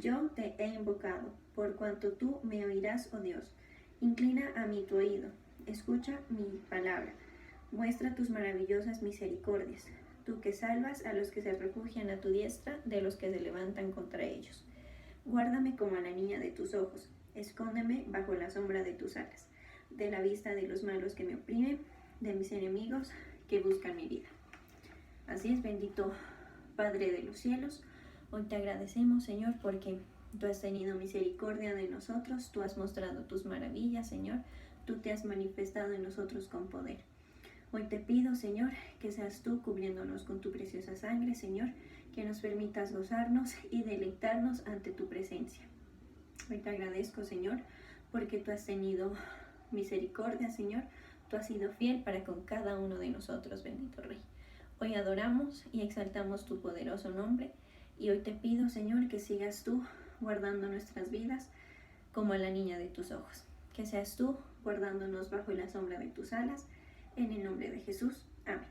Yo te he invocado, por cuanto tú me oirás, oh Dios. Inclina a mí tu oído, escucha mi palabra. Muestra tus maravillosas misericordias, tú que salvas a los que se refugian a tu diestra, de los que se levantan contra ellos. Guárdame como a la niña de tus ojos, escóndeme bajo la sombra de tus alas, de la vista de los malos que me oprimen, de mis enemigos que buscan mi vida. Así es, bendito Padre de los cielos, hoy te agradecemos, Señor, porque tú has tenido misericordia de nosotros, tú has mostrado tus maravillas, Señor, tú te has manifestado en nosotros con poder. Hoy te pido, Señor, que seas tú cubriéndonos con tu preciosa sangre, Señor, que nos permitas gozarnos y deleitarnos ante tu presencia. Hoy te agradezco, Señor, porque tú has tenido misericordia, Señor, tú has sido fiel para con cada uno de nosotros, bendito Rey. Hoy adoramos y exaltamos tu poderoso nombre y hoy te pido, Señor, que sigas tú guardando nuestras vidas como a la niña de tus ojos. Que seas tú guardándonos bajo la sombra de tus alas, en el nombre de Jesús. Amén.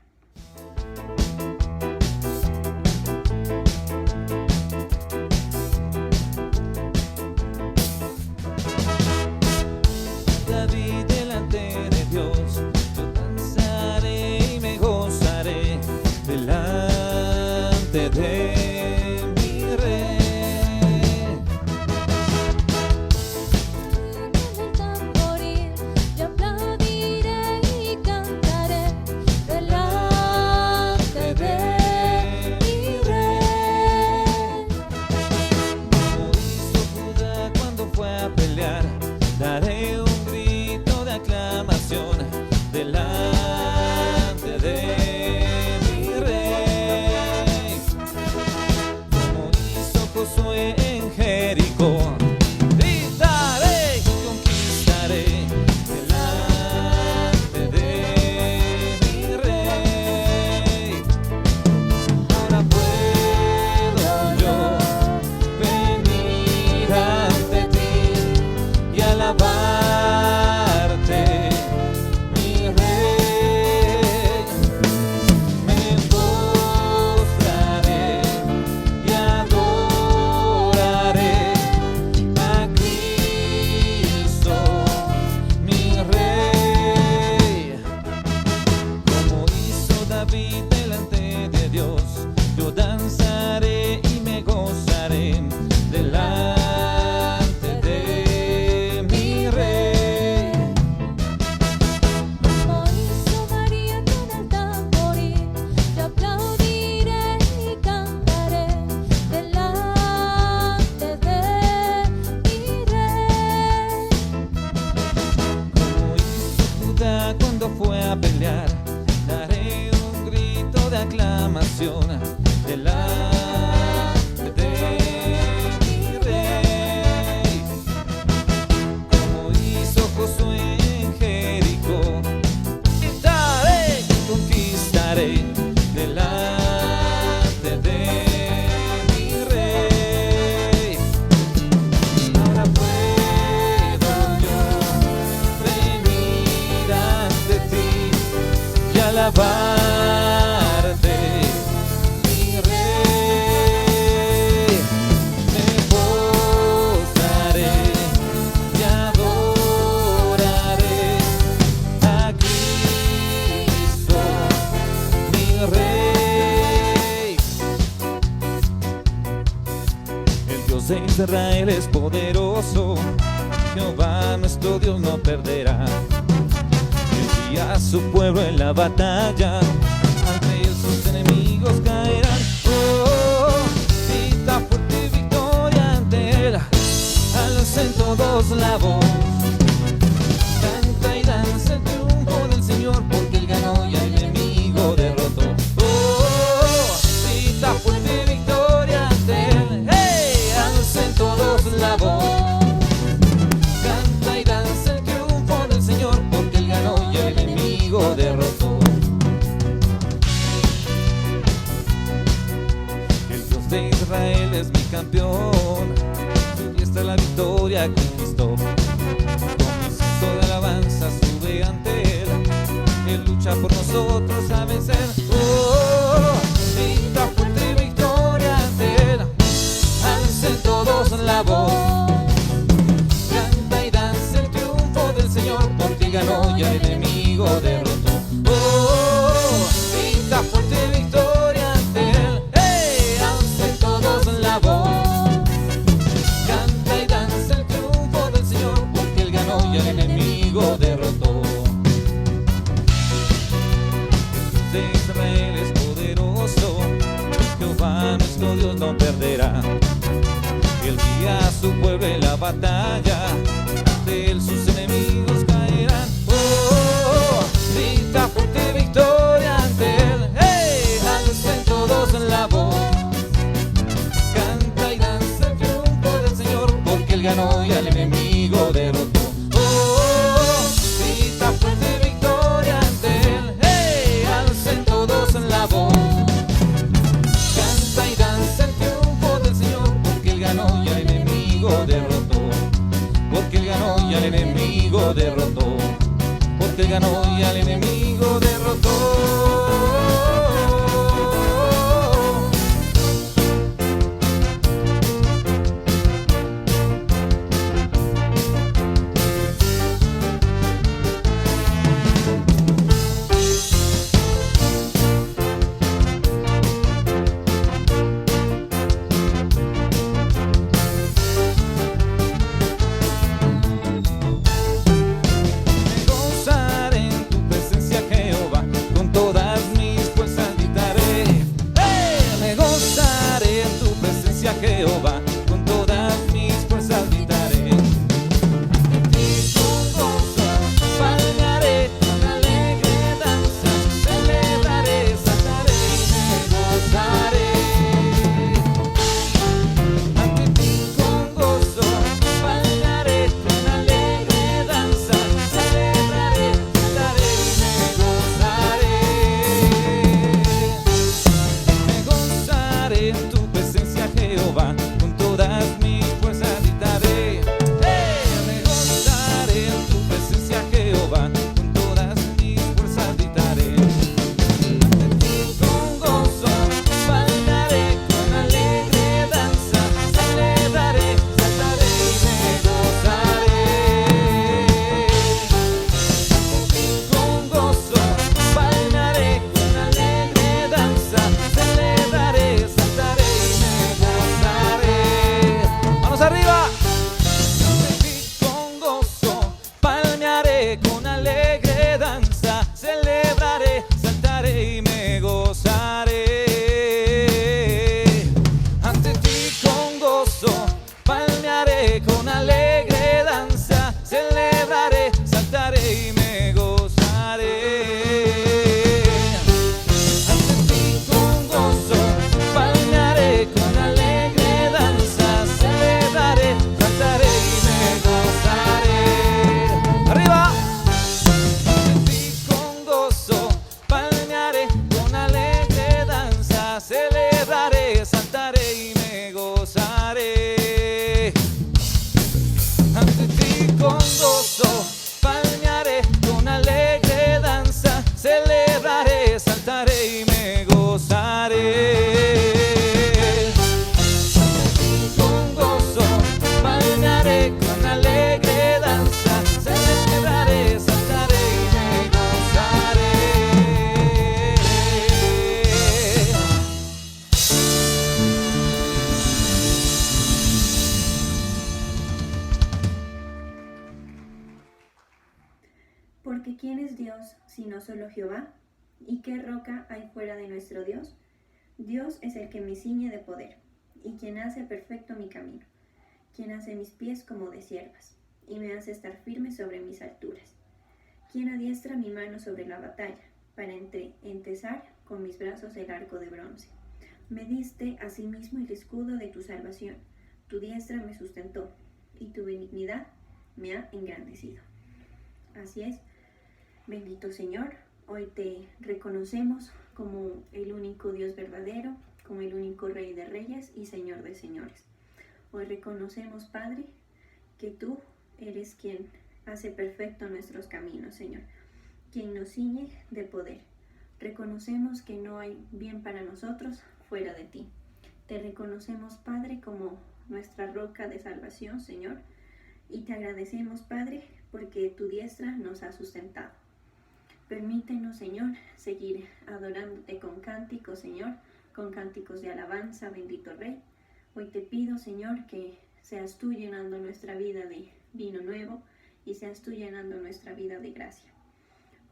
David delante de Dios, yo danzaré y me gozaré delante de mi Rey. En el tamboril yo aplaudiré y cantaré delante cuando fue a pelear. Daré un grito de aclamación delante de mi rey, como hizo Josué en Jericó. Gritaré y conquistaré delante de mi rey. Ahora puedo yo venir ante ti y alabarte, mi rey. Me postraré y adoraré a Cristo, mi rey. El Dios de Israel es poderoso, Jehová nuestro Dios no perderá. Él guía a su pueblo en la batalla, ante él sus enemigos caerán. Oh, grita fuerte victoria ante él, alcen todos la voz. Canta y danza el triunfo del Señor, porque él ganó y al enemigo derrotó. Oh, grita fuerte victoria ante él, hey, alcen todos la voz. Canta y danza el triunfo del Señor, porque él ganó y el enemigo derrotó. El Dios de Israel es mi campeón, su diestra la victoria conquistó. Con mi cinto de alabanza sube ante él, él lucha por nosotros a vencer. Oh, grita fuerte victoria ante él, alcen todos la voz. Canta y danza el triunfo del Señor, porque él ganó y al enemigo derrotó. Oh, grita fuerte victoria ante él, hey, alcen todos la voz. Canta y danza el triunfo del Señor, porque él ganó y al enemigo derrotó. El Dios de Israel es poderoso, Jehová nuestro Dios no perderá. Él guía a su pueblo en la batalla, ante él sus enemigos caerán. Oh, grita fuerte victoria ante él, hey, alcen todos la voz. Canta y danza el triunfo del Señor, porque él ganó y al enemigo derrotó. Oh, grita fuerte victoria ante él, hey, alcen todos la voz. Canta y danza el triunfo del Señor, porque él ganó y al enemigo derrotó. Porque él ganó y al enemigo derrotó. Porque él ganó y al enemigo derrotó. Me gozaré en tu presencia, Jehová, con toda es Dios sino solo Jehová? ¿Y qué roca hay fuera de nuestro Dios? Dios es el que me ciñe de poder, y quien hace perfecto mi camino, quien hace mis pies como de ciervas, y me hace estar firme sobre mis alturas, quien adiestra mi mano sobre la batalla, para entesar con mis brazos el arco de bronce. Me diste asimismo el escudo de tu salvación, tu diestra me sustentó, y tu benignidad me ha engrandecido. Así es, bendito Señor, hoy te reconocemos como el único Dios verdadero, como el único Rey de Reyes y Señor de Señores. Hoy reconocemos, Padre, que tú eres quien hace perfecto nuestros caminos, Señor, quien nos ciñe de poder. Reconocemos que no hay bien para nosotros fuera de ti. Te reconocemos, Padre, como nuestra roca de salvación, Señor, y te agradecemos, Padre, porque tu diestra nos ha sustentado. Permítenos, Señor, seguir adorándote con cánticos, Señor, con cánticos de alabanza, bendito Rey. Hoy te pido, Señor, que seas tú llenando nuestra vida de vino nuevo y seas tú llenando nuestra vida de gracia.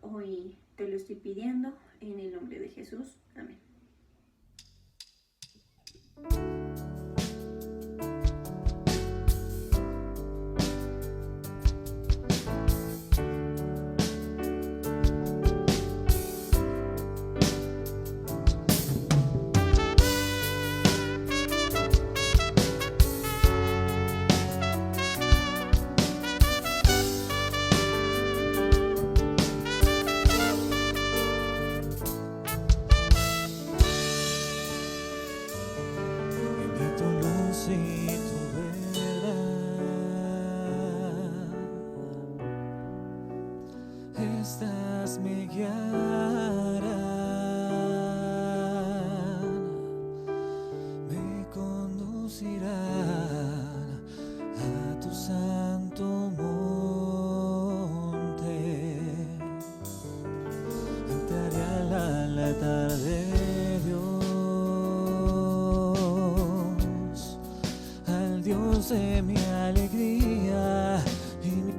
Hoy te lo estoy pidiendo en el nombre de Jesús. Amén. Estas me guiarán, me conducirán a tu santo monte. Entraré al altar de Dios, al Dios de mi alegría y mi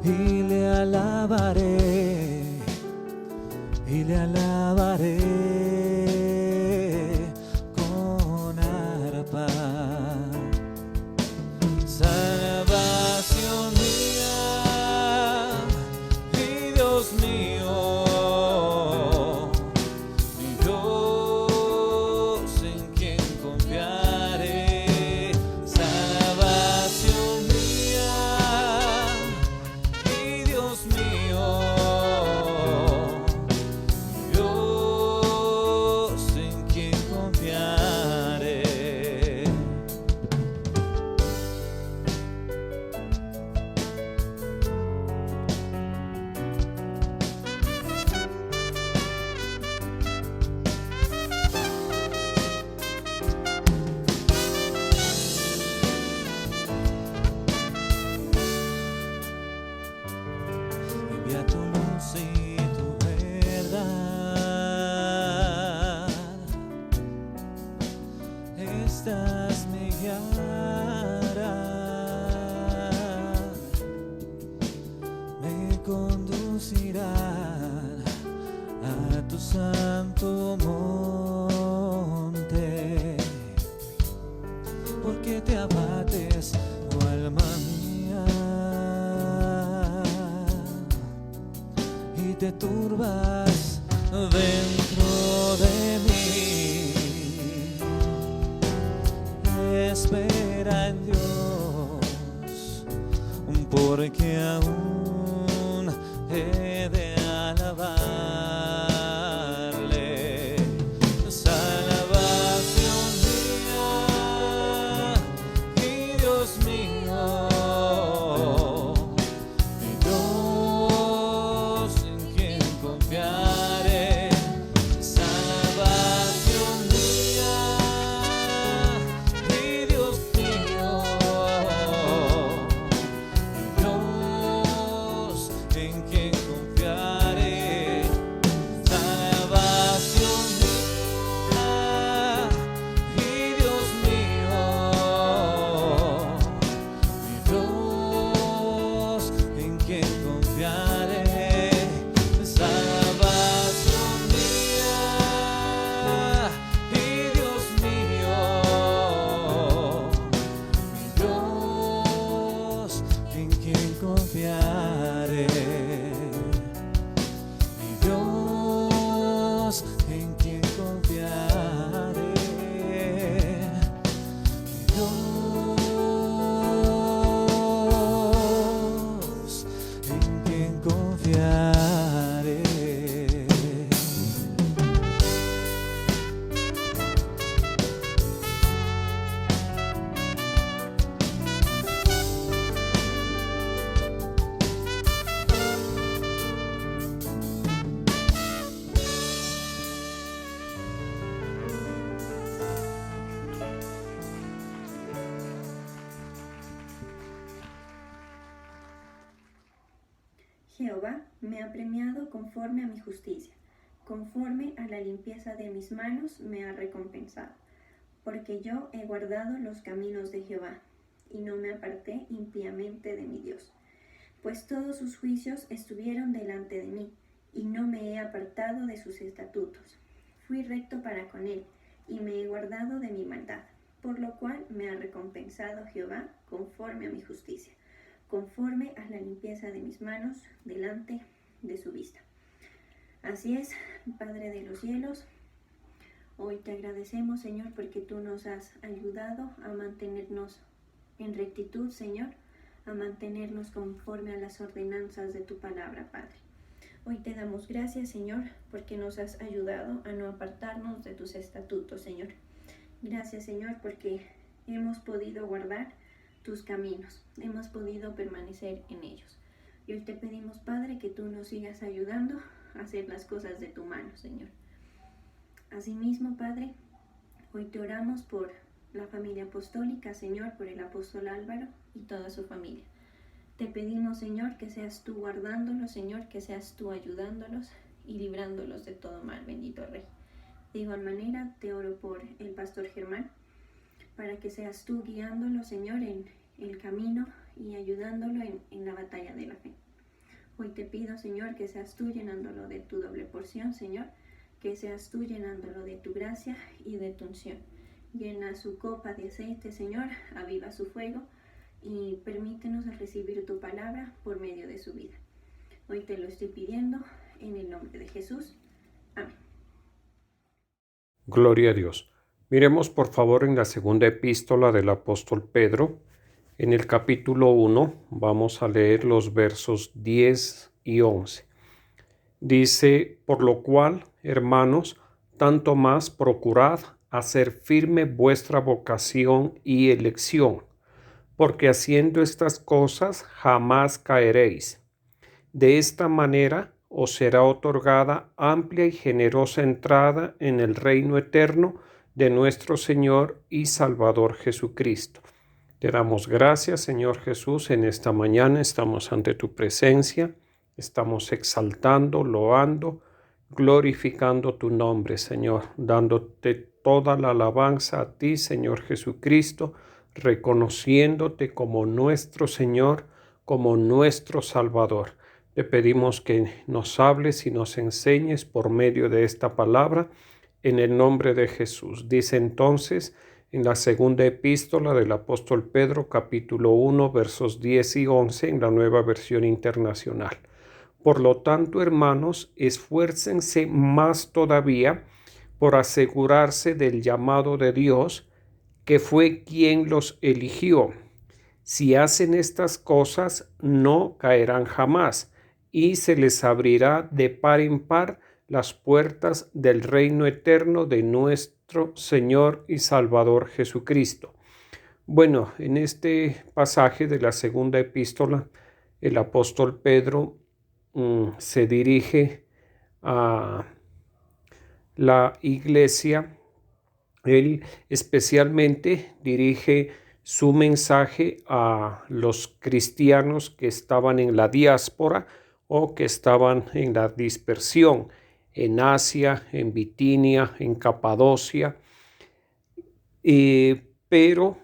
y le alabaré, y le alabaré con arpa. Salvación mía y Dios mío, mi Dios en quien confiaré. Salvación mía, Dios mío, Dios en quien confiaré. Envía tu luz y tu verdad, estas me guiarán, me conducirán a tu santo monte. Porque te abates, oh alma mía, y te turbas dentro de mí. Espera en Dios, porque aún he de alabarle. Salvación mía y Dios mío, mi Dios en quien confiaré. Salvación mía y Dios mío, mi Dios quien confiaré. Mi Dios, en quien confiaré. Mi Dios, en quien confiaré. Jehová me ha premiado conforme a mi justicia, conforme a la limpieza de mis manos me ha recompensado, porque yo he guardado los caminos de Jehová, y no me aparté impíamente de mi Dios. Pues todos sus juicios estuvieron delante de mí, y no me he apartado de sus estatutos. Fui recto para con él, y me he guardado de mi maldad, por lo cual me ha recompensado Jehová conforme a mi justicia, conforme a la limpieza de mis manos delante de su vista. Así es, Padre de los cielos, hoy te agradecemos, Señor, porque tú nos has ayudado a mantenernos en rectitud, Señor, a mantenernos conforme a las ordenanzas de tu palabra, Padre. Hoy te damos gracias, Señor, porque nos has ayudado a no apartarnos de tus estatutos, Señor. Gracias, Señor, porque hemos podido guardar tus caminos, hemos podido permanecer en ellos. Y hoy te pedimos, Padre, que tú nos sigas ayudando a hacer las cosas de tu mano, Señor. Asimismo, Padre, hoy te oramos por la familia apostólica, Señor, por el apóstol Álvaro y toda su familia. Te pedimos, Señor, que seas tú guardándolos, Señor, que seas tú ayudándolos y librándolos de todo mal, bendito Rey. De igual manera, te oro por el pastor Germán, para que seas tú guiándolo, Señor, en el camino y ayudándolo en la batalla de la fe. Hoy te pido, Señor, que seas tú llenándolo de tu doble porción, Señor, que seas tú llenándolo de tu gracia y de tu unción. Llena su copa de aceite, Señor, aviva su fuego y permítenos recibir tu palabra por medio de su vida. Hoy te lo estoy pidiendo en el nombre de Jesús. Amén. Gloria a Dios. Miremos por favor en la segunda epístola del apóstol Pedro. En el capítulo 1 vamos a leer los versos 10 y 11. Dice: por lo cual, hermanos, tanto más procurad hacer firme vuestra vocación y elección, porque haciendo estas cosas jamás caeréis. De esta manera os será otorgada amplia y generosa entrada en el reino eterno de nuestro Señor y Salvador Jesucristo. Te damos gracias, Señor Jesús, en esta mañana estamos ante tu presencia, estamos exaltando, loando, glorificando tu nombre, Señor, dándote toda la alabanza a ti, Señor Jesucristo, reconociéndote como nuestro Señor, como nuestro Salvador. Te pedimos que nos hables y nos enseñes por medio de esta palabra, en el nombre de Jesús. Dice entonces en la segunda epístola del apóstol Pedro, capítulo 1, versos 10 y 11, en la Nueva Versión Internacional. Por lo tanto, hermanos, esfuércense más todavía por asegurarse del llamado de Dios, que fue quien los eligió. Si hacen estas cosas, no caerán jamás, y se les abrirá de par en par las puertas del reino eterno de nuestro Señor y Salvador Jesucristo. Bueno, en este pasaje de la segunda epístola, el apóstol Pedro se dirige a la iglesia. Él especialmente dirige su mensaje a los cristianos que estaban en la diáspora o que estaban en la dispersión, en Asia, en Bitinia, en Capadocia, pero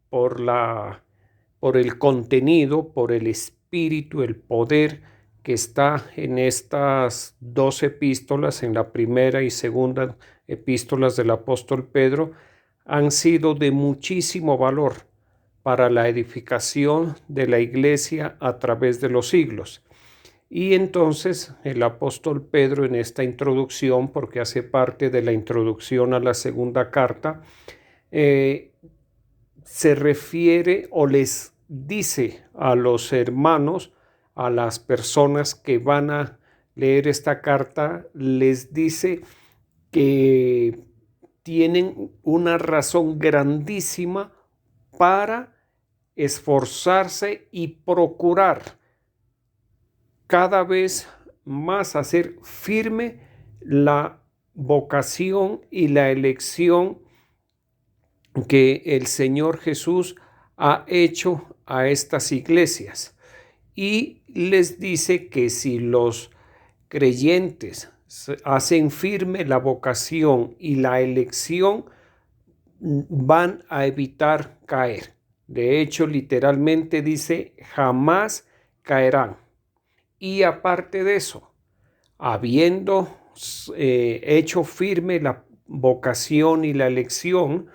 por el contenido, por el espíritu, el poder que está en estas dos epístolas, en la primera y segunda epístolas del apóstol Pedro, han sido de muchísimo valor para la edificación de la iglesia a través de los siglos. Y entonces el apóstol Pedro, en esta introducción, porque hace parte de la introducción a la segunda carta, se refiere o les dice a los hermanos, a las personas que van a leer esta carta, les dice que tienen una razón grandísima para esforzarse y procurar cada vez más hacer firme la vocación y la elección que el Señor Jesús ha hecho a estas iglesias. Y les dice que si los creyentes hacen firme la vocación y la elección, van a evitar caer. De hecho, literalmente dice, jamás caerán. Y aparte de eso, habiendo hecho firme la vocación y la elección,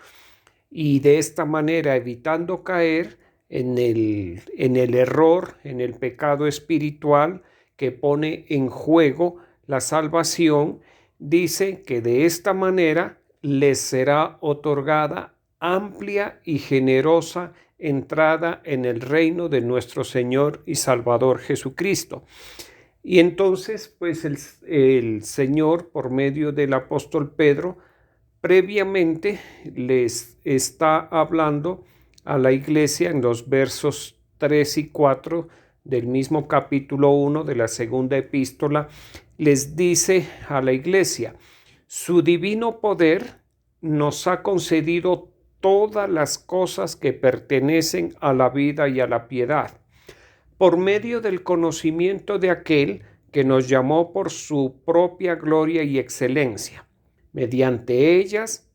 y de esta manera evitando caer en el error, en el pecado espiritual que pone en juego la salvación, dice que de esta manera les será otorgada amplia y generosa entrada en el reino de nuestro Señor y Salvador Jesucristo. Y entonces, pues el Señor, por medio del apóstol Pedro, previamente les está hablando a la iglesia en los versos 3 y 4 del mismo capítulo 1 de la segunda epístola. Les dice a la iglesia, su divino poder nos ha concedido todas las cosas que pertenecen a la vida y a la piedad, por medio del conocimiento de aquel que nos llamó por su propia gloria y excelencia. Mediante ellas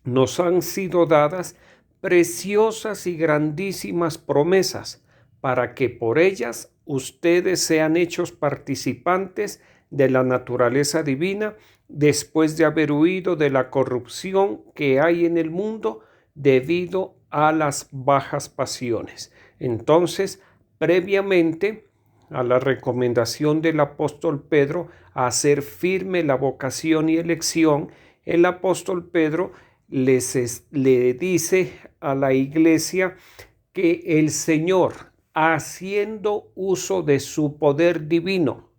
nos han sido dadas preciosas y grandísimas promesas, para que por ellas ustedes sean hechos participantes de la naturaleza divina, después de haber huido de la corrupción que hay en el mundo debido a las bajas pasiones. Entonces, previamente a la recomendación del apóstol Pedro a hacer firme la vocación y elección, el apóstol Pedro le dice a la iglesia que el Señor, haciendo uso de su poder divino,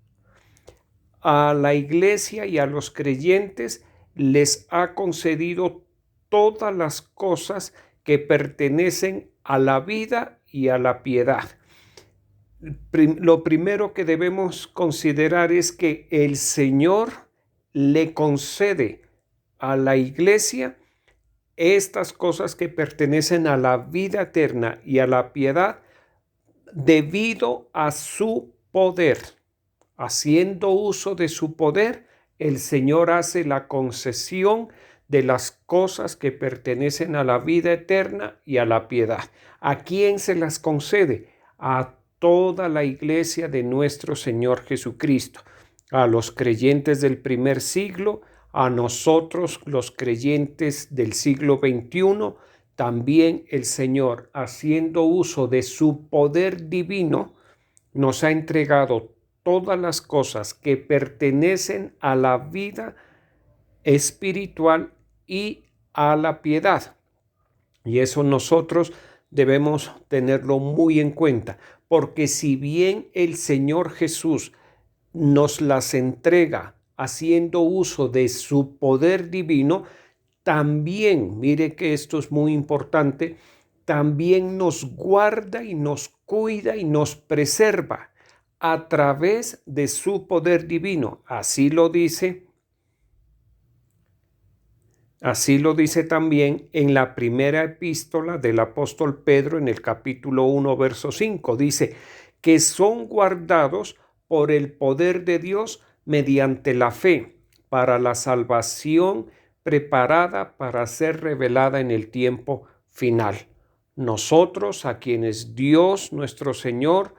a la iglesia y a los creyentes les ha concedido todas las cosas que pertenecen a la vida y a la piedad. Lo primero que debemos considerar es que el Señor le concede a la iglesia estas cosas que pertenecen a la vida eterna y a la piedad debido a su poder. Haciendo uso de su poder, el Señor hace la concesión de las cosas que pertenecen a la vida eterna y a la piedad. ¿A quién se las concede? A toda la iglesia de nuestro Señor Jesucristo, a los creyentes del primer siglo, a nosotros los creyentes del siglo XXI, también el Señor, haciendo uso de su poder divino, nos ha entregado todas las cosas que pertenecen a la vida espiritual y a la piedad. Y eso nosotros debemos tenerlo muy en cuenta, porque si bien el Señor Jesús nos las entrega haciendo uso de su poder divino, también, mire que esto es muy importante, también nos guarda y nos cuida y nos preserva a través de su poder divino. Así lo dice también en la primera epístola del apóstol Pedro, en el capítulo 1, verso 5. Dice que son guardados por el poder de Dios mediante la fe para la salvación preparada para ser revelada en el tiempo final. Nosotros, a quienes Dios nuestro Señor,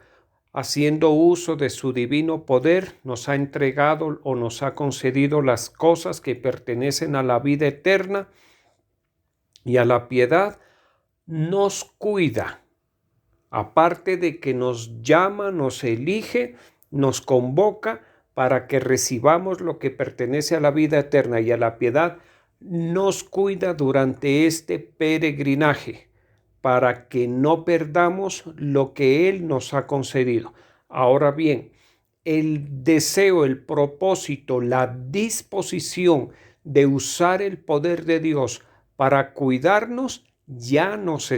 haciendo uso de su divino poder, nos ha entregado o nos ha concedido las cosas que pertenecen a la vida eterna y a la piedad, nos cuida. Aparte de que nos llama, nos elige, nos convoca para que recibamos lo que pertenece a la vida eterna y a la piedad, nos cuida durante este peregrinaje para que no perdamos lo que Él nos ha concedido. Ahora bien, el deseo, el propósito, la disposición de usar el poder de Dios para cuidarnos ya nos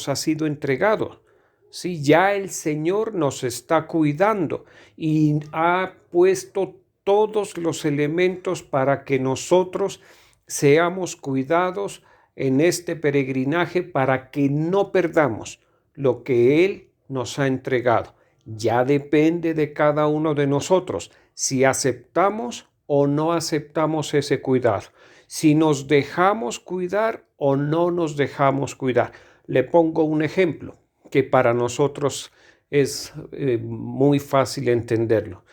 ha sido entregado. Sí, ya el Señor nos está cuidando y ha puesto todos los elementos para que nosotros seamos cuidados en este peregrinaje, para que no perdamos lo que Él nos ha entregado. Ya depende de cada uno de nosotros si aceptamos o no aceptamos ese cuidado, si nos dejamos cuidar o no nos dejamos cuidar. Le pongo un ejemplo que para nosotros es muy fácil entenderlo.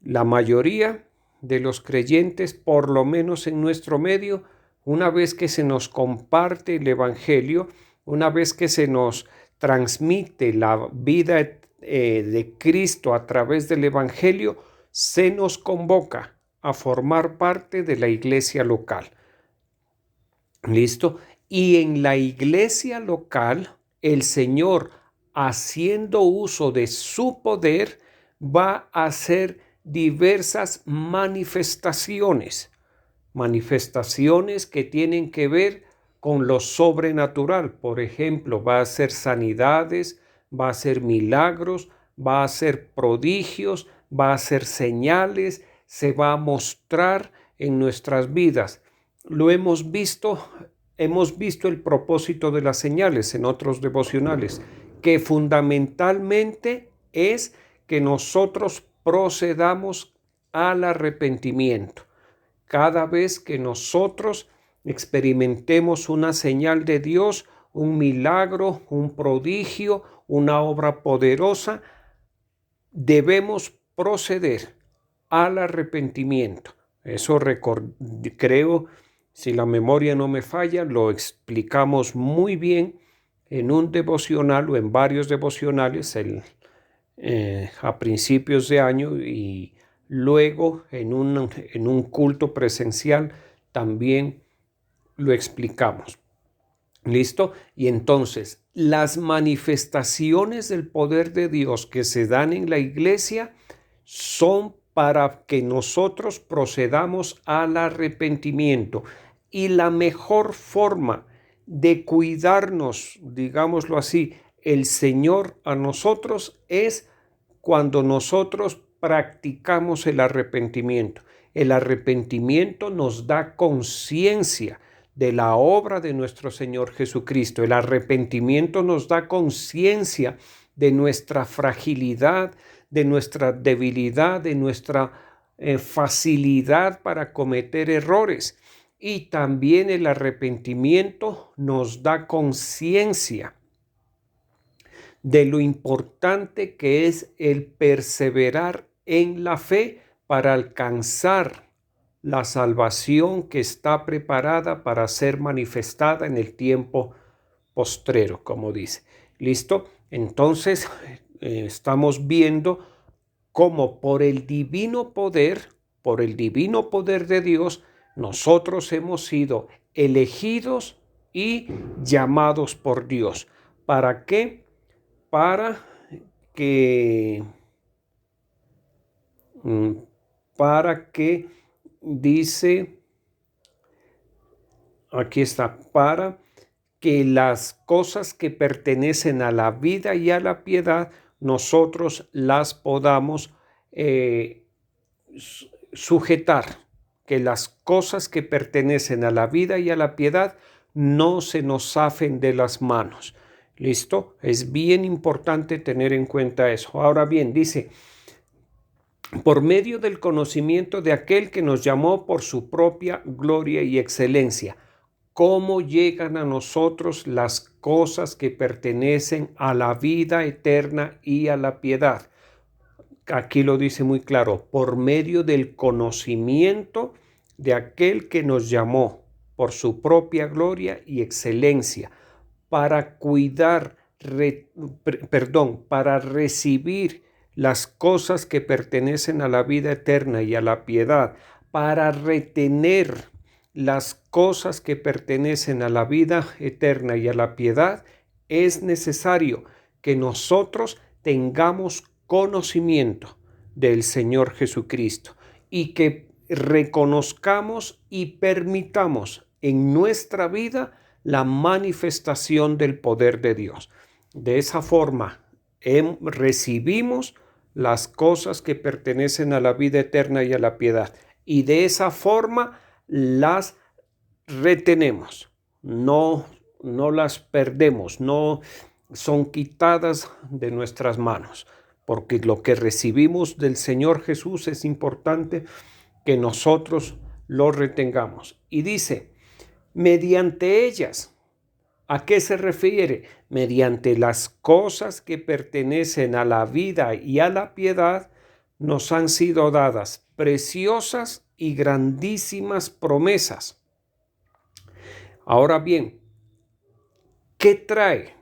La mayoría de los creyentes, por lo menos en nuestro medio, una vez que se nos comparte el Evangelio, una vez que se nos transmite la vida de Cristo a través del Evangelio, se nos convoca a formar parte de la iglesia local. ¿Listo? Y en la iglesia local, el Señor, haciendo uso de su poder, va a hacer diversas manifestaciones que tienen que ver con lo sobrenatural. Por ejemplo, va a hacer sanidades, va a hacer milagros, va a hacer prodigios, va a hacer señales, se va a mostrar en nuestras vidas. Lo hemos visto el propósito de las señales en otros devocionales, que fundamentalmente es que nosotros procedamos al arrepentimiento. Cada vez que nosotros experimentemos una señal de Dios, un milagro, un prodigio, una obra poderosa, debemos proceder al arrepentimiento. Eso creo, si la memoria no me falla, lo explicamos muy bien en un devocional o en varios devocionales a principios de año, y luego en un culto presencial también lo explicamos. ¿Listo? Y entonces, las manifestaciones del poder de Dios que se dan en la iglesia son para que nosotros procedamos al arrepentimiento. Y la mejor forma de cuidarnos, digámoslo así, el Señor a nosotros es cuando nosotros practicamos el arrepentimiento. El arrepentimiento nos da conciencia de la obra de nuestro Señor Jesucristo. El arrepentimiento nos da conciencia de nuestra fragilidad, de nuestra debilidad, de nuestra facilidad para cometer errores. Y también el arrepentimiento nos da conciencia de lo importante que es el perseverar en la fe para alcanzar la salvación que está preparada para ser manifestada en el tiempo postrero, como dice. ¿Listo? Entonces, estamos viendo cómo por el divino poder de Dios, nosotros hemos sido elegidos y llamados por Dios. ¿Para qué? Para que dice, aquí está, para que las cosas que pertenecen a la vida y a la piedad, nosotros las podamos sujetar, que las cosas que pertenecen a la vida y a la piedad no se nos zafen de las manos. ¿Listo? Es bien importante tener en cuenta eso. Ahora bien, dice, por medio del conocimiento de aquel que nos llamó por su propia gloria y excelencia. ¿Cómo llegan a nosotros las cosas que pertenecen a la vida eterna y a la piedad? Aquí lo dice muy claro, por medio del conocimiento de aquel que nos llamó por su propia gloria y excelencia, para para recibir las cosas que pertenecen a la vida eterna y a la piedad, para retener las cosas que pertenecen a la vida eterna y a la piedad, es necesario que nosotros tengamos conocimiento del Señor Jesucristo y que reconozcamos y permitamos en nuestra vida la manifestación del poder de Dios. De esa forma recibimos las cosas que pertenecen a la vida eterna y a la piedad, y de esa forma las retenemos, no las perdemos, no son quitadas de nuestras manos, porque lo que recibimos del Señor Jesús es importante que nosotros lo retengamos. Y dice, mediante ellas, ¿a qué se refiere? Mediante las cosas que pertenecen a la vida y a la piedad, nos han sido dadas preciosas y grandísimas promesas. Ahora bien, ¿qué trae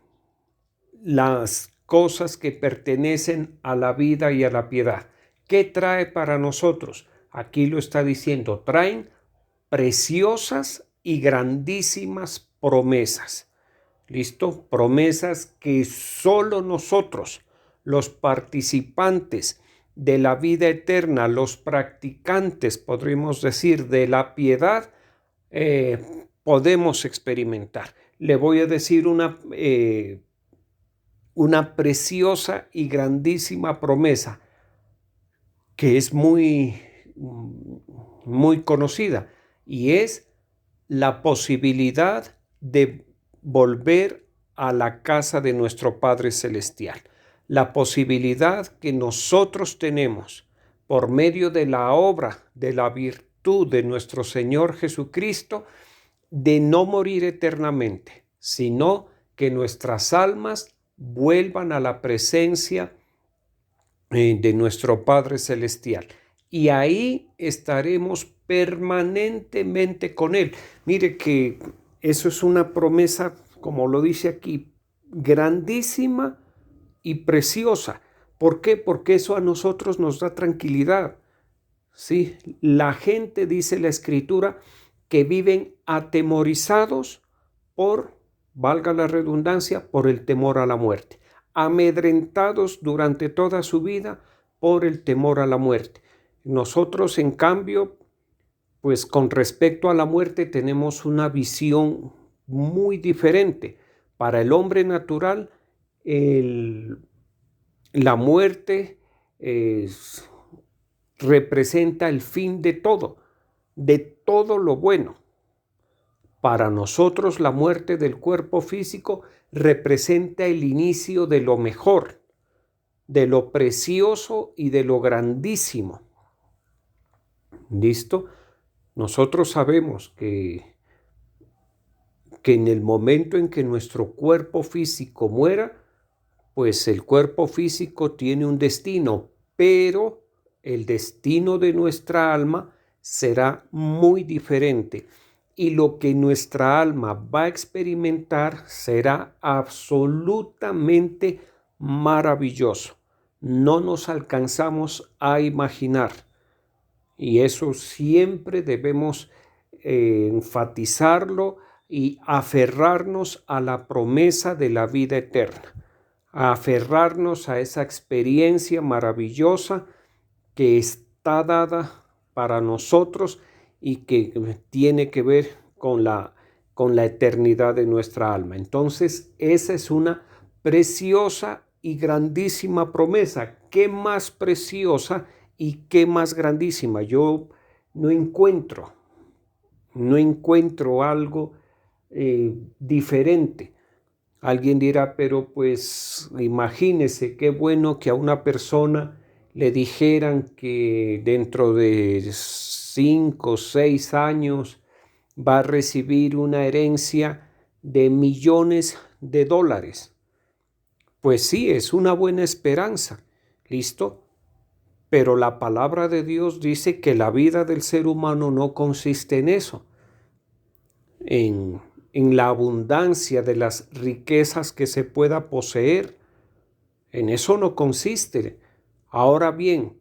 las cosas que pertenecen a la vida y a la piedad? ¿Qué trae para nosotros? Aquí lo está diciendo, traen preciosas y grandísimas promesas. ¿Listo? Promesas que solo nosotros, los participantes de la vida eterna, los practicantes, podríamos decir, de la piedad, podemos experimentar. Le voy a decir una preciosa y grandísima promesa que es muy conocida, y es la posibilidad de volver a la casa de nuestro Padre Celestial. La posibilidad que nosotros tenemos por medio de la obra, de la virtud de nuestro Señor Jesucristo, de no morir eternamente, sino que nuestras almas vuelvan a la presencia de nuestro Padre Celestial. Y ahí estaremos permanentemente con Él. Mire que eso es una promesa, como lo dice aquí, grandísima y preciosa. ¿Por qué? Porque eso a nosotros nos da tranquilidad. ¿Sí? La gente, dice la Escritura, que viven atemorizados por, valga la redundancia, por el temor a la muerte. Amedrentados durante toda su vida por el temor a la muerte. Nosotros, en cambio, pues con respecto a la muerte tenemos una visión muy diferente. Para el hombre natural, la muerte representa el fin de todo lo bueno. Para nosotros, la muerte del cuerpo físico representa el inicio de lo mejor, de lo precioso y de lo grandísimo. ¿Listo? Nosotros sabemos que en el momento en que nuestro cuerpo físico muera, pues el cuerpo físico tiene un destino, pero el destino de nuestra alma será muy diferente. Y lo que nuestra alma va a experimentar será absolutamente maravilloso. No nos alcanzamos a imaginar. Y eso siempre debemos enfatizarlo y aferrarnos a la promesa de la vida eterna. A aferrarnos a esa experiencia maravillosa que está dada para nosotros y que tiene que ver con la eternidad de nuestra alma. Entonces, esa es una preciosa y grandísima promesa. ¿Qué más preciosa y qué más grandísima? Yo no encuentro algo diferente. Alguien dirá, pero pues imagínese qué bueno que a una persona le dijeran que dentro de 5 o 6 años va a recibir una herencia de millones de dólares. Pues sí, es una buena esperanza, ¿listo? Pero la palabra de Dios dice que la vida del ser humano no consiste en eso, en en la abundancia de las riquezas que se pueda poseer. En eso no consiste. Ahora bien,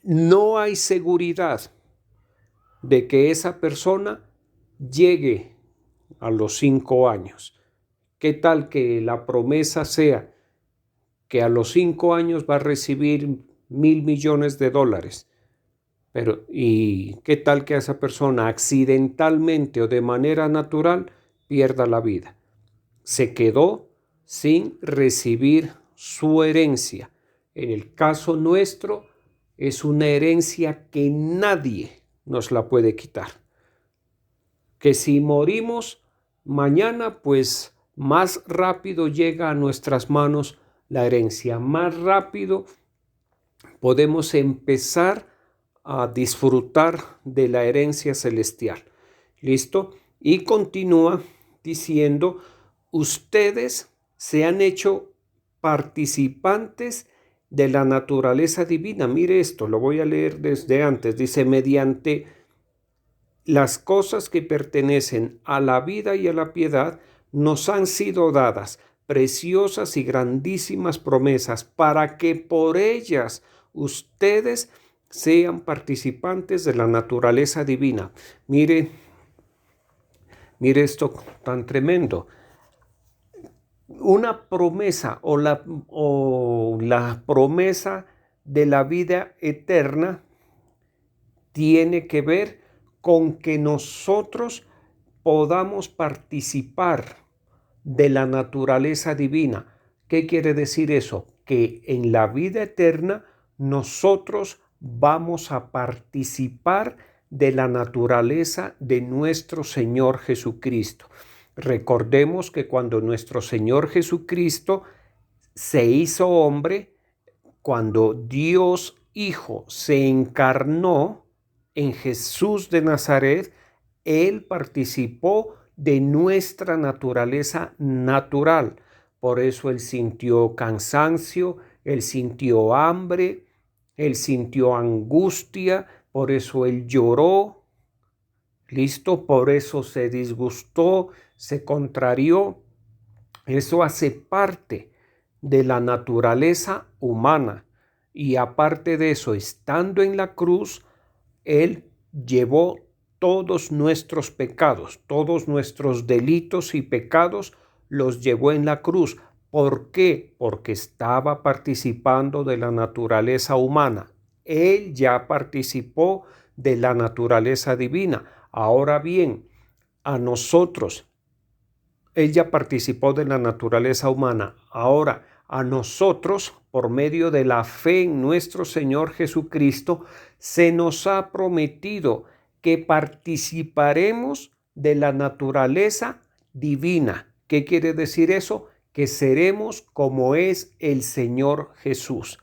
no hay seguridad de que esa persona llegue a los 5 años. ¿Qué tal que la promesa sea que a los 5 años va a recibir $1,000 millones? Pero, ¿y qué tal que esa persona accidentalmente o de manera natural pierda la vida? Se quedó sin recibir su herencia. En el caso nuestro, es una herencia que nadie nos la puede quitar. Que si morimos mañana, pues más rápido llega a nuestras manos la herencia. Más rápido podemos empezar a disfrutar de la herencia celestial. ¿Listo? Y continúa diciendo, ustedes se han hecho participantes de la naturaleza divina. Mire esto, lo voy a leer desde antes. Dice, mediante las cosas que pertenecen a la vida y a la piedad, nos han sido dadas preciosas y grandísimas promesas para que por ellas ustedes sean participantes de la naturaleza divina. Mire esto tan tremendo. Una promesa o la promesa de la vida eterna tiene que ver con que nosotros podamos participar de la naturaleza divina. ¿Qué quiere decir eso? Que en la vida eterna nosotros vamos a participar de la naturaleza de nuestro Señor Jesucristo. Recordemos que cuando nuestro Señor Jesucristo se hizo hombre, cuando Dios Hijo se encarnó en Jesús de Nazaret, Él participó de nuestra naturaleza natural. Por eso Él sintió cansancio, Él sintió hambre, Él sintió angustia, por eso Él lloró. ¿Listo? Por eso se disgustó, se contrarió. Eso hace parte de la naturaleza humana. Y aparte de eso, estando en la cruz, Él llevó todos nuestros pecados, todos nuestros delitos y pecados los llevó en la cruz. ¿Por qué? Porque estaba participando de la naturaleza humana. Él ya participó de la naturaleza divina. Ahora bien, a nosotros, Él ya participó de la naturaleza humana. Ahora, a nosotros, por medio de la fe en nuestro Señor Jesucristo, se nos ha prometido que participaremos de la naturaleza divina. ¿Qué quiere decir eso? Que seremos como es el Señor Jesús,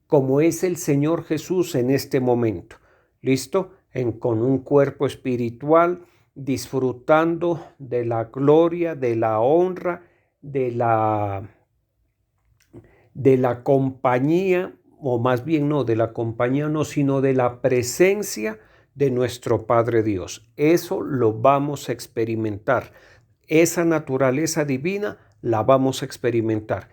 como es el Señor Jesús en este momento. ¿Listo? Con un cuerpo espiritual, disfrutando de la gloria, de la honra, de la compañía, o más bien no, de la compañía no, sino de la presencia de nuestro Padre Dios. Eso lo vamos a experimentar. Esa naturaleza divina la vamos a experimentar.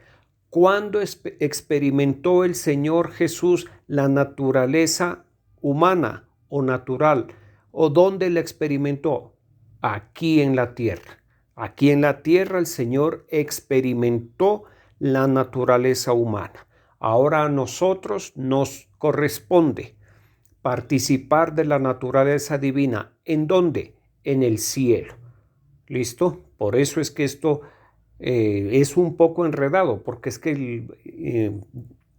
¿Cuándo experimentó el Señor Jesús la naturaleza humana o natural? ¿O dónde la experimentó? Aquí en la tierra. Aquí en la tierra el Señor experimentó la naturaleza humana. Ahora a nosotros nos corresponde participar de la naturaleza divina. ¿En dónde? En el cielo. ¿Listo? Por eso es que esto es un poco enredado, porque es que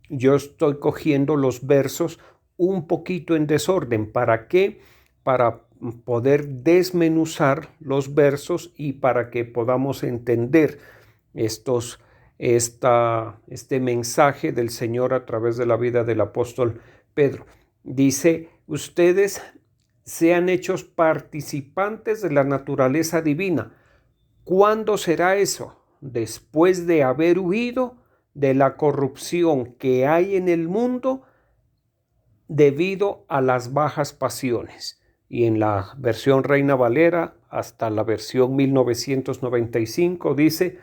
yo estoy cogiendo los versos un poquito en desorden. ¿Para qué? Para poder desmenuzar los versos y para que podamos entender este mensaje del Señor a través de la vida del apóstol Pedro. Dice, ustedes sean hechos participantes de la naturaleza divina. ¿Cuándo será eso? Después de haber huido de la corrupción que hay en el mundo debido a las bajas pasiones. Y en la versión Reina Valera hasta la versión 1995, dice,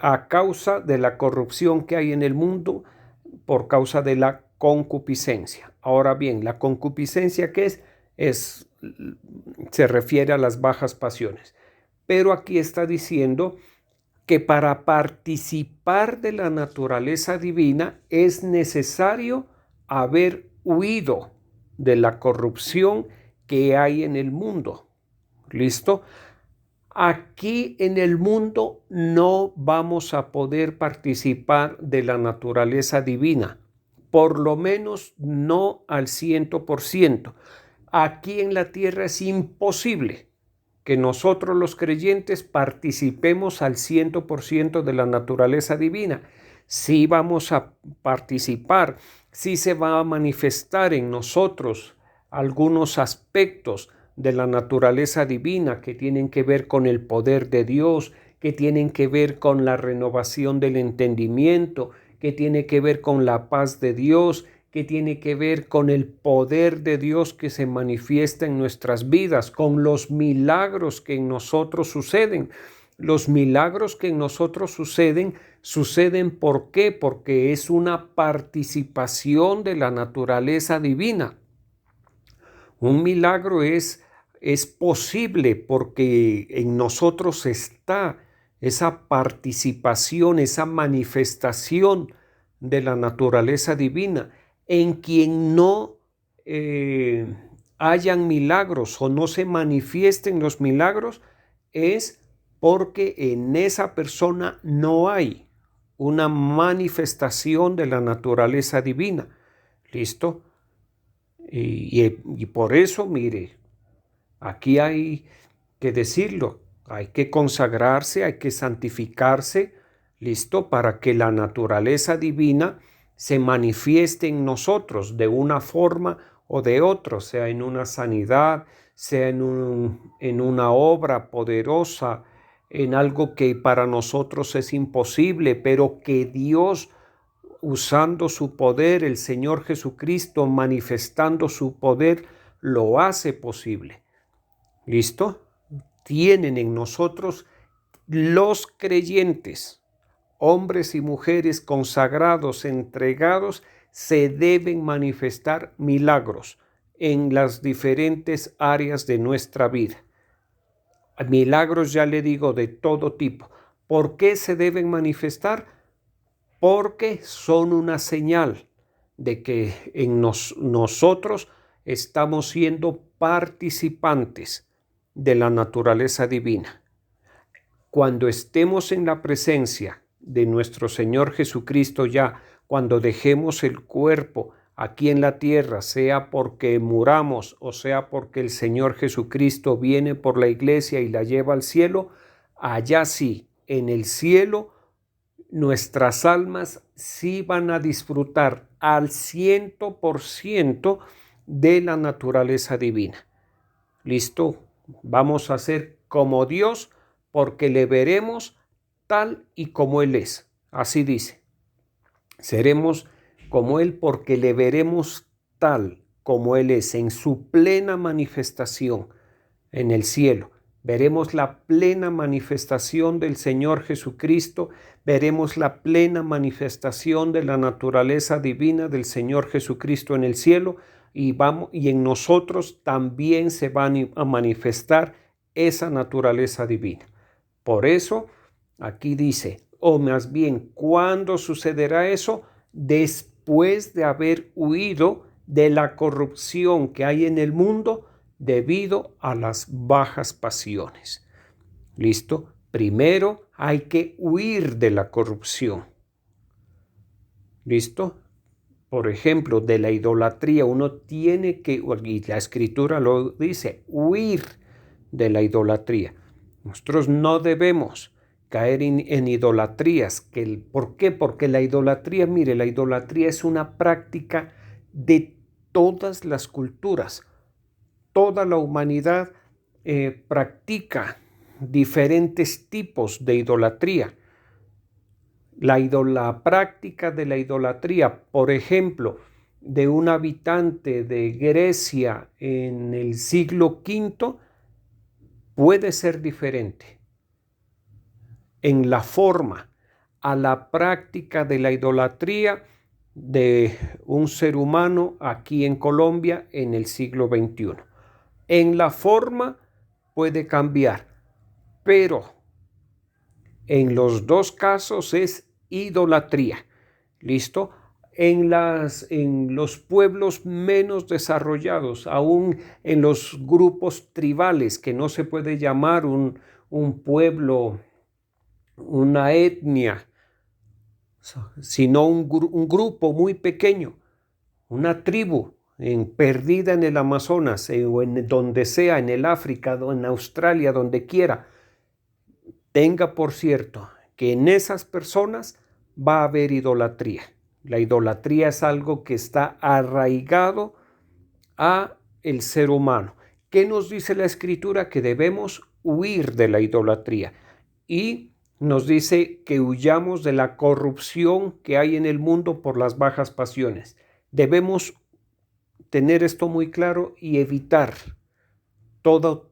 a causa de la corrupción que hay en el mundo por causa de la concupiscencia. Ahora bien, la concupiscencia, ¿qué es? Se refiere a las bajas pasiones. Pero aquí está diciendo que para participar de la naturaleza divina es necesario haber huido de la corrupción que hay en el mundo. ¿Listo? Aquí en el mundo no vamos a poder participar de la naturaleza divina, por lo menos no al 100%. Aquí en la tierra es imposible que nosotros los creyentes participemos al 100% de la naturaleza divina. Sí vamos a participar, sí se va a manifestar en nosotros algunos aspectos de la naturaleza divina que tienen que ver con el poder de Dios, que tienen que ver con la renovación del entendimiento, que tiene que ver con la paz de Dios, que tiene que ver con el poder de Dios que se manifiesta en nuestras vidas, con los milagros que en nosotros suceden. Los milagros que en nosotros suceden ¿por qué? Porque es una participación de la naturaleza divina. Un milagro es posible porque en nosotros está esa participación, esa manifestación de la naturaleza divina. En quien no hayan milagros o no se manifiesten los milagros es porque en esa persona no hay una manifestación de la naturaleza divina. ¿Listo? Y por eso, mire, aquí hay que decirlo, hay que consagrarse, hay que santificarse, ¿listo? Para que la naturaleza divina se manifieste en nosotros de una forma o de otra, sea en una sanidad, sea en una obra poderosa, en algo que para nosotros es imposible, pero que Dios, usando su poder, el Señor Jesucristo manifestando su poder, lo hace posible. ¿Listo? Tienen en nosotros los creyentes, hombres y mujeres consagrados, entregados, se deben manifestar milagros en las diferentes áreas de nuestra vida. Milagros, ya le digo, de todo tipo. ¿Por qué se deben manifestar? Porque son una señal de que en nosotros estamos siendo participantes de la naturaleza divina. Cuando estemos en la presencia de nuestro Señor Jesucristo ya, cuando dejemos el cuerpo aquí en la tierra, sea porque muramos o sea porque el Señor Jesucristo viene por la iglesia y la lleva al cielo, allá sí, en el cielo, nuestras almas sí van a disfrutar al 100% de la naturaleza divina. ¿Listo? Vamos a ser como Dios porque le veremos tal y como Él es. Así dice. Seremos como Él porque le veremos tal como Él es, en su plena manifestación en el cielo. Veremos la plena manifestación del Señor Jesucristo, veremos la plena manifestación de la naturaleza divina del Señor Jesucristo en el cielo y en nosotros también se va a manifestar esa naturaleza divina. Por eso aquí dice, o más bien, ¿cuándo sucederá eso? Después de haber huido de la corrupción que hay en el mundo debido a las bajas pasiones. ¿Listo? Primero hay que huir de la corrupción. ¿Listo? Por ejemplo, de la idolatría, uno tiene que, y la Escritura lo dice, huir de la idolatría. Nosotros no debemos caer en idolatrías. ¿Por qué? Porque la idolatría, mire, la idolatría es una práctica de todas las culturas. Toda la humanidad practica diferentes tipos de idolatría. La práctica de la idolatría, por ejemplo, de un habitante de Grecia en el siglo V, puede ser diferente en la forma a la práctica de la idolatría de un ser humano aquí en Colombia en el siglo XXI. En la forma puede cambiar, pero en los dos casos es idolatría. ¿Listo? En los pueblos menos desarrollados, aún en los grupos tribales, que no se puede llamar un pueblo, una etnia, sino un grupo muy pequeño, una tribu perdida en el Amazonas o en donde sea, en el África, en Australia, donde quiera. Tenga por cierto que en esas personas va a haber idolatría. La idolatría es algo que está arraigado a el ser humano. ¿Qué nos dice la Escritura? Que debemos huir de la idolatría. Y nos dice que huyamos de la corrupción que hay en el mundo por las bajas pasiones. Debemos tener esto muy claro y evitar toda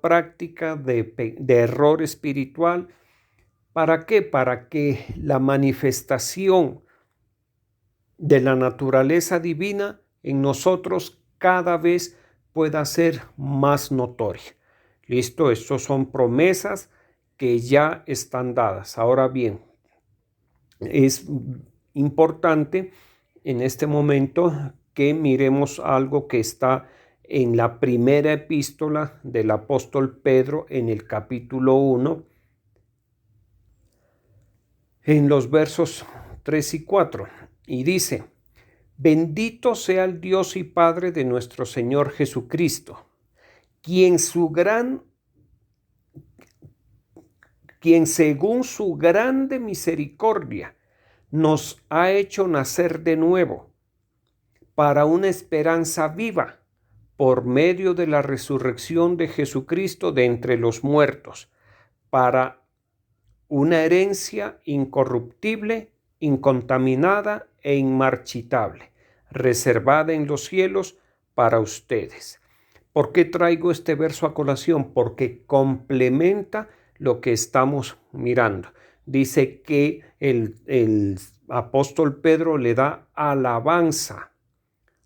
práctica de error espiritual. ¿Para qué? Para que la manifestación de la naturaleza divina en nosotros cada vez pueda ser más notoria. ¿Listo? Estas son promesas que ya están dadas. Ahora bien, es importante en este momento que miremos algo que está en la primera epístola del apóstol Pedro en el capítulo 1, en los versos 3 y 4, y dice: bendito sea el Dios y Padre de nuestro Señor Jesucristo, quien según su grande misericordia nos ha hecho nacer de nuevo para una esperanza viva por medio de la resurrección de Jesucristo de entre los muertos, para una herencia incorruptible, incontaminada e inmarchitable, reservada en los cielos para ustedes. ¿Por qué traigo este verso a colación? Porque complementa lo que estamos mirando. Dice que el apóstol Pedro le da alabanza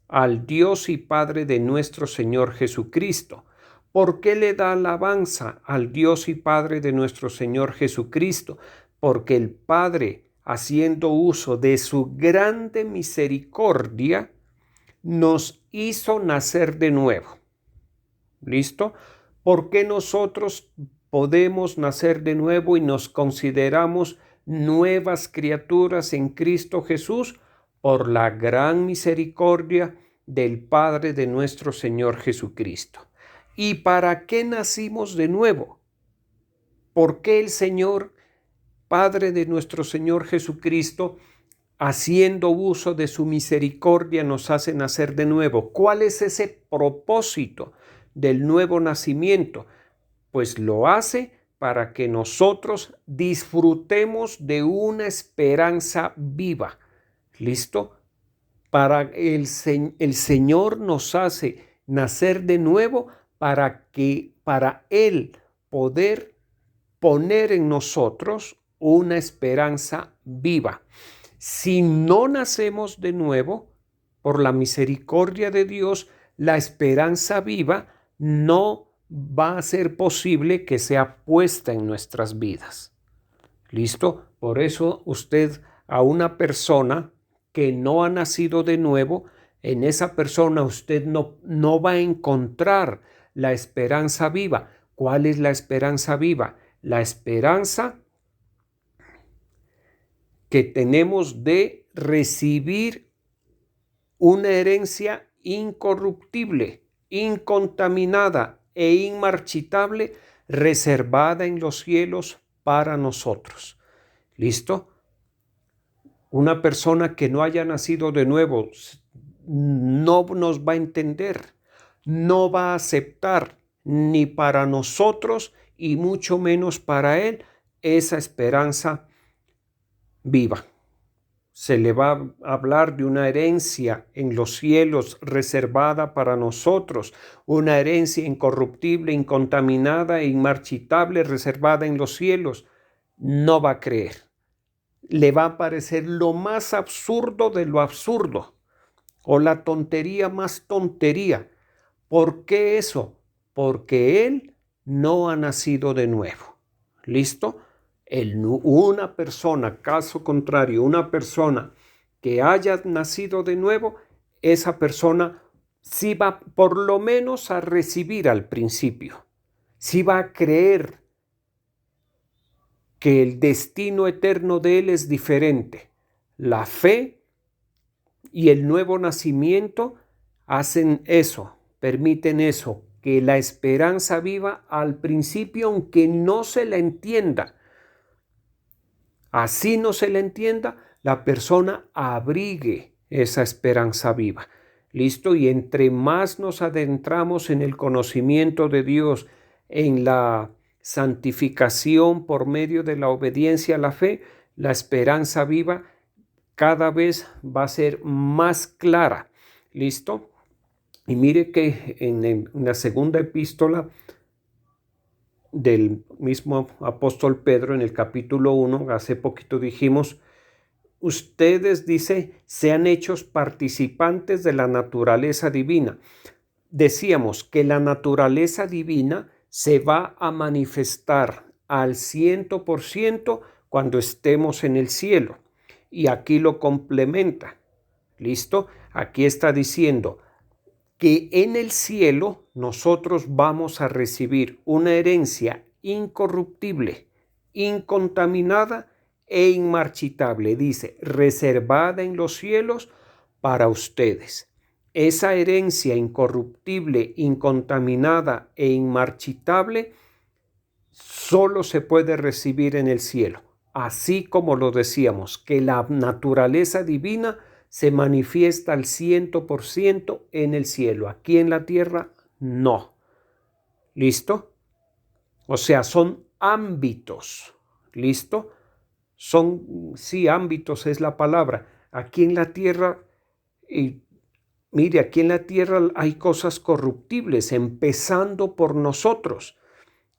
al Dios y Padre de nuestro Señor Jesucristo. ¿Por qué le da alabanza al Dios y Padre de nuestro Señor Jesucristo? Porque el Padre, haciendo uso de su grande misericordia, nos hizo nacer de nuevo. ¿Listo? ¿Por qué nosotros podemos nacer de nuevo y nos consideramos nuevas criaturas en Cristo Jesús? Por la gran misericordia del Padre de nuestro Señor Jesucristo. ¿Y para qué nacimos de nuevo? ¿Por qué el Señor, Padre de nuestro Señor Jesucristo, haciendo uso de su misericordia, nos hace nacer de nuevo? ¿Cuál es ese propósito del nuevo nacimiento? Pues lo hace para que nosotros disfrutemos de una esperanza viva. ¿Listo? Para el Señor nos hace nacer de nuevo para Él poder poner en nosotros una esperanza viva. Si no nacemos de nuevo, por la misericordia de Dios, la esperanza viva no va a ser posible que sea puesta en nuestras vidas. ¿Listo? Por eso usted a una persona que no ha nacido de nuevo, en esa persona usted no va a encontrar la esperanza viva. ¿Cuál es la esperanza viva? La esperanza que tenemos de recibir una herencia incorruptible, incontaminada e inmarchitable, reservada en los cielos para nosotros. ¿Listo? Una persona que no haya nacido de nuevo no nos va a entender, no va a aceptar ni para nosotros y mucho menos para él esa esperanza viva. Se le va a hablar de una herencia en los cielos reservada para nosotros, una herencia incorruptible, incontaminada e inmarchitable reservada en los cielos. No va a creer. Le va a parecer lo más absurdo de lo absurdo o la tontería más tontería. ¿Por qué eso? Porque él no ha nacido de nuevo. ¿Listo? Una persona, caso contrario, una persona que haya nacido de nuevo, esa persona sí va por lo menos a recibir al principio, sí va a creer que el destino eterno de él es diferente. La fe y el nuevo nacimiento hacen eso, permiten eso, que la esperanza viva al principio, aunque no se la entienda. Así no se la entienda, la persona abrigue esa esperanza viva. ¿Listo? Y entre más nos adentramos en el conocimiento de Dios, en la santificación por medio de la obediencia a la fe, la esperanza viva cada vez va a ser más clara. ¿Listo? Y mire que en la segunda epístola del mismo apóstol Pedro, en el capítulo 1, hace poquito dijimos, ustedes, dice, sean hechos participantes de la naturaleza divina. Decíamos que la naturaleza divina se va a manifestar al 100% cuando estemos en el cielo. Y aquí lo complementa. ¿Listo? Aquí está diciendo que en el cielo nosotros vamos a recibir una herencia incorruptible, incontaminada e inmarchitable. Dice, reservada en los cielos para ustedes. Esa herencia incorruptible, incontaminada e inmarchitable solo se puede recibir en el cielo. Así como lo decíamos, que la naturaleza divina se manifiesta al 100% en el cielo. Aquí en la tierra, no. ¿Listo? O sea, son ámbitos. ¿Listo? Sí, ámbitos es la palabra. Aquí en la tierra, mire, aquí en la tierra hay cosas corruptibles, empezando por nosotros.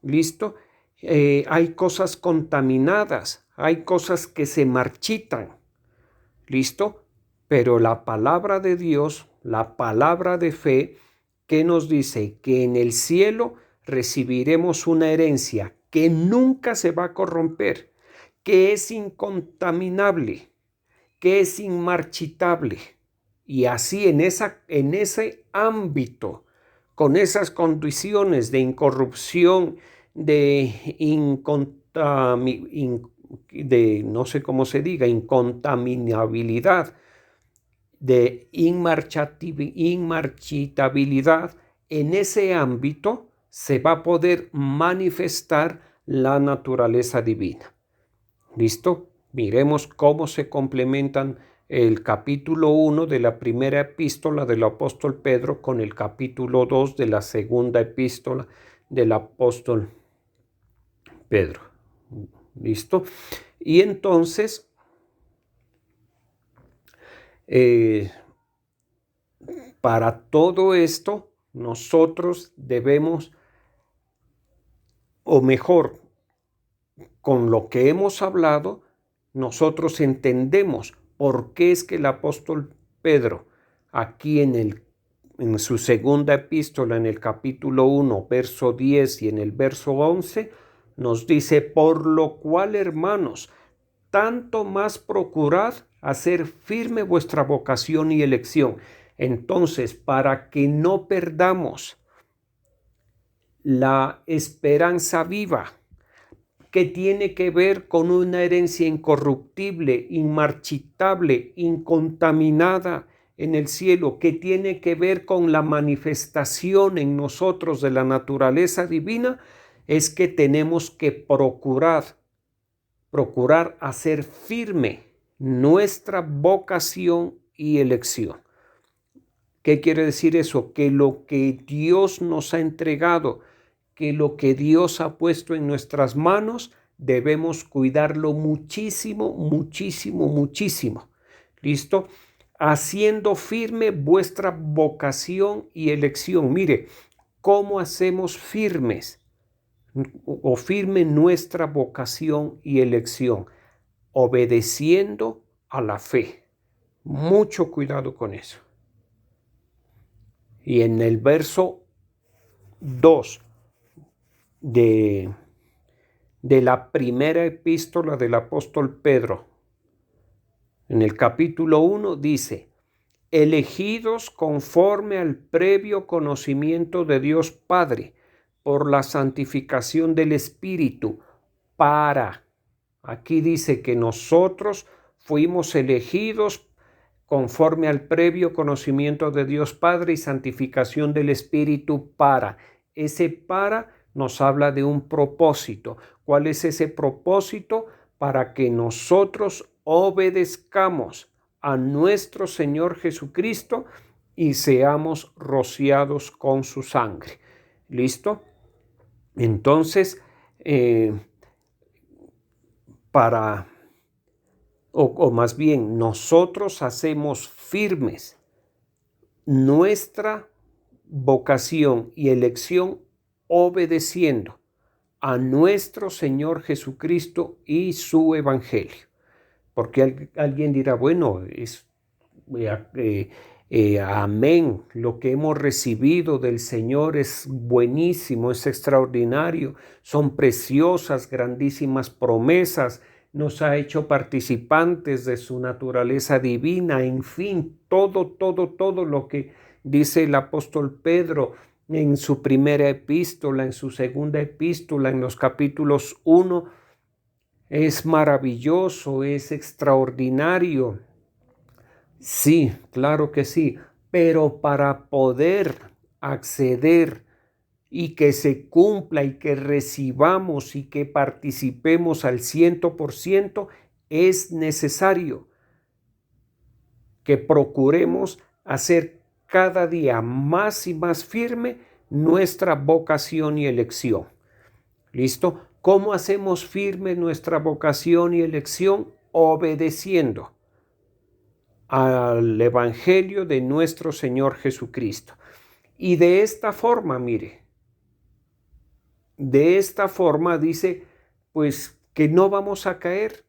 ¿Listo? Hay cosas contaminadas, hay cosas que se marchitan. ¿Listo? Pero la palabra de Dios, la palabra de fe, ¿qué nos dice? Que en el cielo recibiremos una herencia que nunca se va a corromper, que es incontaminable, que es inmarchitable. Y así en ese ámbito, con esas condiciones de incorrupción, no sé cómo se diga, incontaminabilidad, de inmarchitabilidad, en ese ámbito se va a poder manifestar la naturaleza divina. ¿Listo? Miremos cómo se complementan el capítulo 1 de la primera epístola del apóstol Pedro con el capítulo 2 de la segunda epístola del apóstol Pedro. ¿Listo? Y entonces, para todo esto, nosotros debemos, o mejor, con lo que hemos hablado, nosotros entendemos por qué es que el apóstol Pedro, aquí en su segunda epístola, en el capítulo 1, verso 10 y en el verso 11, nos dice, por lo cual, hermanos, tanto más procurad hacer firme vuestra vocación y elección. Entonces, para que no perdamos la esperanza viva, que tiene que ver con una herencia incorruptible, inmarchitable, incontaminada en el cielo, que tiene que ver con la manifestación en nosotros de la naturaleza divina, es que tenemos que procurar hacer firme nuestra vocación y elección. ¿Qué quiere decir eso? Que lo que Dios nos ha entregado, que lo que Dios ha puesto en nuestras manos, debemos cuidarlo muchísimo, muchísimo, muchísimo. ¿Listo? Haciendo firme vuestra vocación y elección. Mire, ¿cómo hacemos firmes o firme nuestra vocación y elección? Obedeciendo a la fe. Mucho cuidado con eso. Y en el verso 2 de la primera epístola del apóstol Pedro, en el capítulo 1 dice: elegidos conforme al previo conocimiento de Dios Padre, por la santificación del Espíritu, aquí dice que nosotros fuimos elegidos conforme al previo conocimiento de Dios Padre y santificación del Espíritu Ese para nos habla de un propósito. ¿Cuál es ese propósito? Para que nosotros obedezcamos a nuestro Señor Jesucristo y seamos rociados con su sangre. ¿Listo? Entonces, más bien, nosotros hacemos firmes nuestra vocación y elección obedeciendo a nuestro Señor Jesucristo y su Evangelio. Porque alguien dirá, bueno, amén, lo que hemos recibido del Señor es buenísimo, es extraordinario, son preciosas, grandísimas promesas, nos ha hecho participantes de su naturaleza divina, en fin, todo lo que dice el apóstol Pedro en su primera epístola, en su segunda epístola, en los capítulos 1, es maravilloso, es extraordinario. Sí, claro que sí, pero para poder acceder y que se cumpla y que recibamos y que participemos al 100%, es necesario que procuremos hacer cada día más y más firme nuestra vocación y elección. ¿Listo? ¿Cómo hacemos firme nuestra vocación y elección? Obedeciendo al Evangelio de nuestro Señor Jesucristo. Y de esta forma, mire, de esta forma dice, pues que no vamos a caer.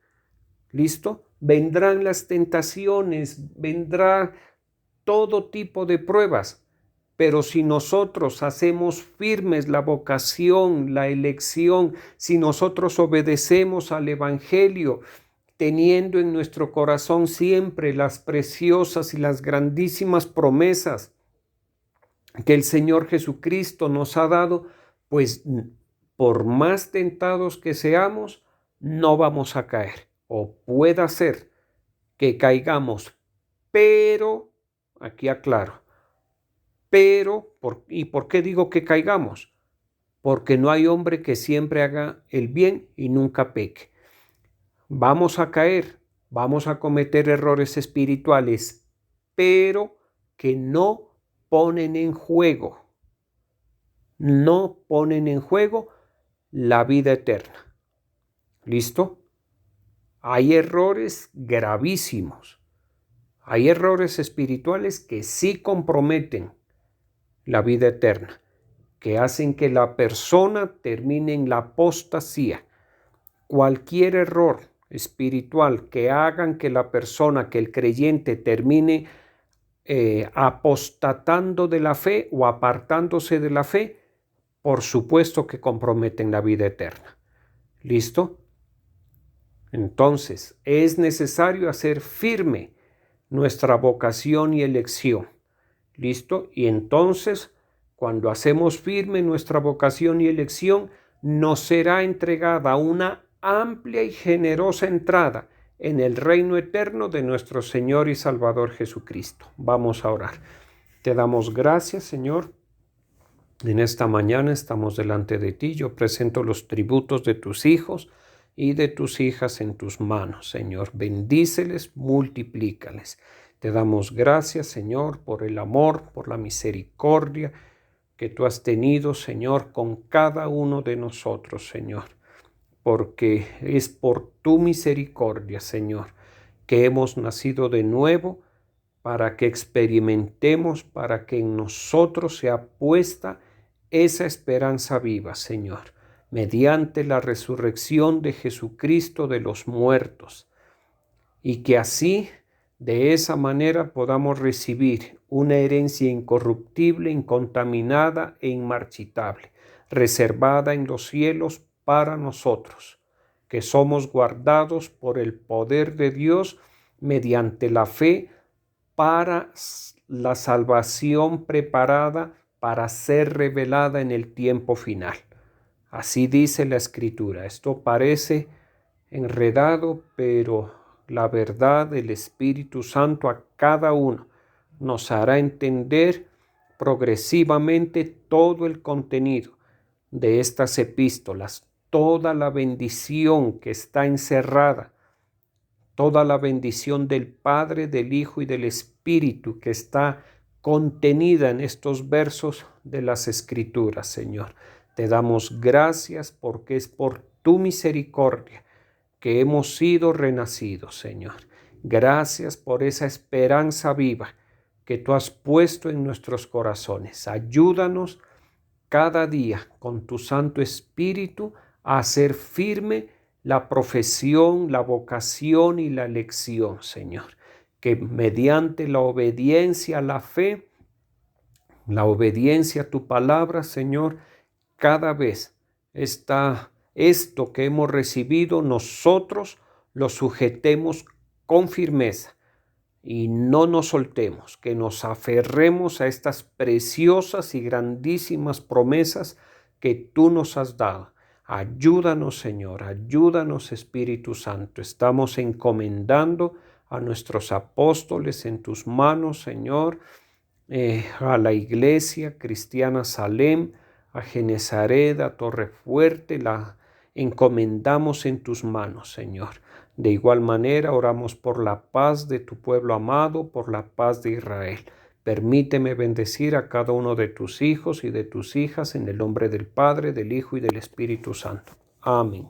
¿Listo? Vendrán las tentaciones, vendrá todo tipo de pruebas, pero si nosotros hacemos firmes la vocación, la elección, si nosotros obedecemos al Evangelio, teniendo en nuestro corazón siempre las preciosas y las grandísimas promesas que el Señor Jesucristo nos ha dado, pues por más tentados que seamos, no vamos a caer. O pueda ser que caigamos, pero, aquí aclaro, pero, ¿y por qué digo que caigamos? Porque no hay hombre que siempre haga el bien y nunca peque. Vamos a caer, vamos a cometer errores espirituales, pero que no ponen en juego la vida eterna. ¿Listo? Hay errores gravísimos, hay errores espirituales que sí comprometen la vida eterna, que hacen que la persona termine en la apostasía. Cualquier error espiritual que hagan que la persona, que el creyente termine apostatando de la fe o apartándose de la fe, por supuesto que comprometen la vida eterna. ¿Listo? Entonces, es necesario hacer firme nuestra vocación y elección. ¿Listo? Y entonces, cuando hacemos firme nuestra vocación y elección, nos será entregada una amplia y generosa entrada en el reino eterno de nuestro Señor y Salvador Jesucristo. Vamos a orar. Te damos gracias, Señor. En esta mañana estamos delante de ti. Yo presento los tributos de tus hijos y de tus hijas en tus manos, Señor. Bendíceles, multiplícales. Te damos gracias, Señor, por el amor, por la misericordia que tú has tenido, Señor, con cada uno de nosotros, Señor. Porque es por tu misericordia, Señor, que hemos nacido de nuevo, para que experimentemos, para que en nosotros sea puesta esa esperanza viva, Señor, mediante la resurrección de Jesucristo de los muertos, y que así, de esa manera, podamos recibir una herencia incorruptible, incontaminada e inmarchitable, reservada en los cielos para nosotros, que somos guardados por el poder de Dios mediante la fe para la salvación preparada para ser revelada en el tiempo final. Así dice la Escritura. Esto parece enredado, pero la verdad del Espíritu Santo a cada uno nos hará entender progresivamente todo el contenido de estas epístolas, toda la bendición que está encerrada, toda la bendición del Padre, del Hijo y del Espíritu que está contenida en estos versos de las Escrituras, Señor. Te damos gracias porque es por tu misericordia que hemos sido renacidos, Señor. Gracias por esa esperanza viva que tú has puesto en nuestros corazones. Ayúdanos cada día con tu Santo Espíritu a hacer firme la profesión, la vocación y la elección, Señor. Que mediante la obediencia a la fe, la obediencia a tu palabra, Señor, cada vez esto que hemos recibido, nosotros lo sujetemos con firmeza y no nos soltemos, que nos aferremos a estas preciosas y grandísimas promesas que tú nos has dado. Ayúdanos, Señor, ayúdanos, Espíritu Santo. Estamos encomendando a nuestros apóstoles en tus manos, Señor, a la Iglesia Cristiana Salem, a Genezaret, a Torrefuerte, la encomendamos en tus manos, Señor. De igual manera oramos por la paz de tu pueblo amado, por la paz de Israel. Permíteme bendecir a cada uno de tus hijos y de tus hijas en el nombre del Padre, del Hijo y del Espíritu Santo. Amén.